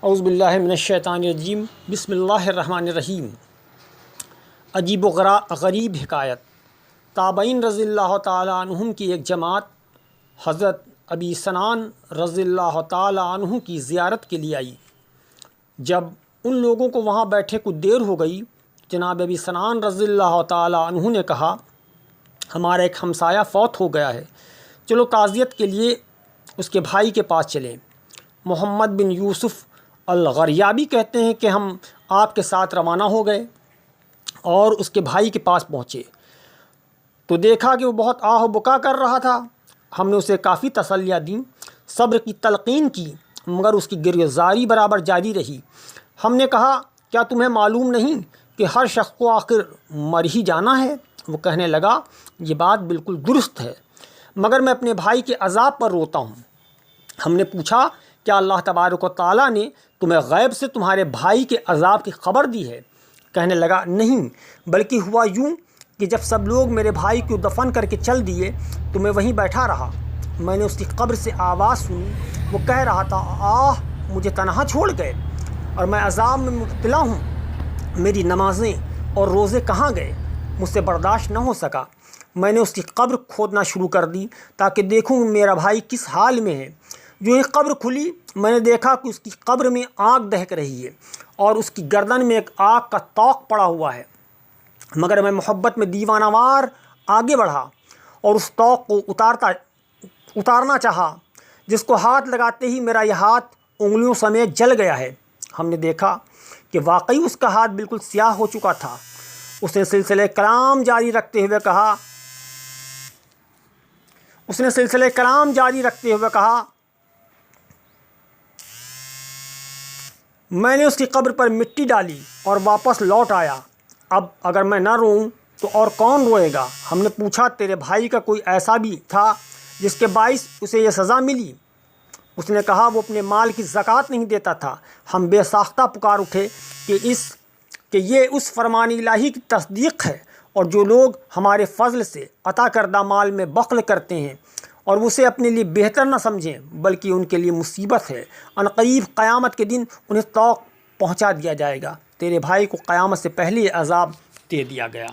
اعوذ باللہ من الشیطان الرجیم بسم اللہ الرحمن الرحیم۔ عجیب و غریب حکایت۔ تابعین رضی اللہ تعالیٰ عنہم کی ایک جماعت حضرت ابی سنان رضی اللہ تعالیٰ عنہ کی زیارت کے لیے آئی۔ جب ان لوگوں کو وہاں بیٹھے کچھ دیر ہو گئی، جناب ابی سنان رضی اللہ تعالیٰ عنہ نے کہا، ہمارا ایک ہمسایہ فوت ہو گیا ہے، چلو تعزیت کے لیے اس کے بھائی کے پاس چلیں۔ محمد بن یوسف الغریابی کہتے ہیں کہ ہم آپ کے ساتھ روانہ ہو گئے اور اس کے بھائی کے پاس پہنچے تو دیکھا کہ وہ بہت آہ و بکا کر رہا تھا۔ ہم نے اسے کافی تسلیاں دیں، صبر کی تلقین کی، مگر اس کی گریزاری برابر جاری رہی۔ ہم نے کہا، کیا تمہیں معلوم نہیں کہ ہر شخص کو آخر مر ہی جانا ہے؟ وہ کہنے لگا، یہ بات بالکل درست ہے، مگر میں اپنے بھائی کے عذاب پر روتا ہوں۔ ہم نے پوچھا، کیا اللہ تبارک و تعالیٰ نے تمہیں غیب سے تمہارے بھائی کے عذاب کی خبر دی ہے؟ کہنے لگا، نہیں، بلکہ ہوا یوں کہ جب سب لوگ میرے بھائی کو دفن کر کے چل دیے تو میں وہیں بیٹھا رہا۔ میں نے اس کی قبر سے آواز سنی، وہ کہہ رہا تھا، آہ مجھے تنہا چھوڑ گئے اور میں عذاب میں مبتلا ہوں، میری نمازیں اور روزے کہاں گئے؟ مجھ سے برداشت نہ ہو سکا، میں نے اس کی قبر کھودنا شروع کر دی تاکہ دیکھوں میرا بھائی کس حال میں ہے۔ جو ہی قبر کھلی، میں نے دیکھا کہ اس کی قبر میں آگ دہک رہی ہے اور اس کی گردن میں ایک آگ کا طوق پڑا ہوا ہے، مگر میں محبت میں دیوانہ وار آگے بڑھا اور اس طوق کو اتارنا چاہا، جس کو ہاتھ لگاتے ہی میرا یہ ہاتھ انگلیوں سمیت جل گیا ہے۔ ہم نے دیکھا کہ واقعی اس کا ہاتھ بالکل سیاہ ہو چکا تھا۔ اس نے سلسلہ کلام جاری رکھتے ہوئے کہا، میں نے اس کی قبر پر مٹی ڈالی اور واپس لوٹ آیا۔ اب اگر میں نہ روؤں تو اور کون روئے گا؟ ہم نے پوچھا، تیرے بھائی کا کوئی ایسا بھی تھا جس کے باعث اسے یہ سزا ملی؟ اس نے کہا، وہ اپنے مال کی زکوٰۃ نہیں دیتا تھا۔ ہم بے ساختہ پکار اٹھے کہ یہ اس فرمان الہی کی تصدیق ہے، اور جو لوگ ہمارے فضل سے عطا کردہ مال میں بخل کرتے ہیں اور اسے اپنے لیے بہتر نہ سمجھیں، بلکہ ان کے لیے مصیبت ہے۔ عنقریب قیامت کے دن انہیں طوق پہنچا دیا جائے گا۔ تیرے بھائی کو قیامت سے پہلے عذاب دے دیا گیا۔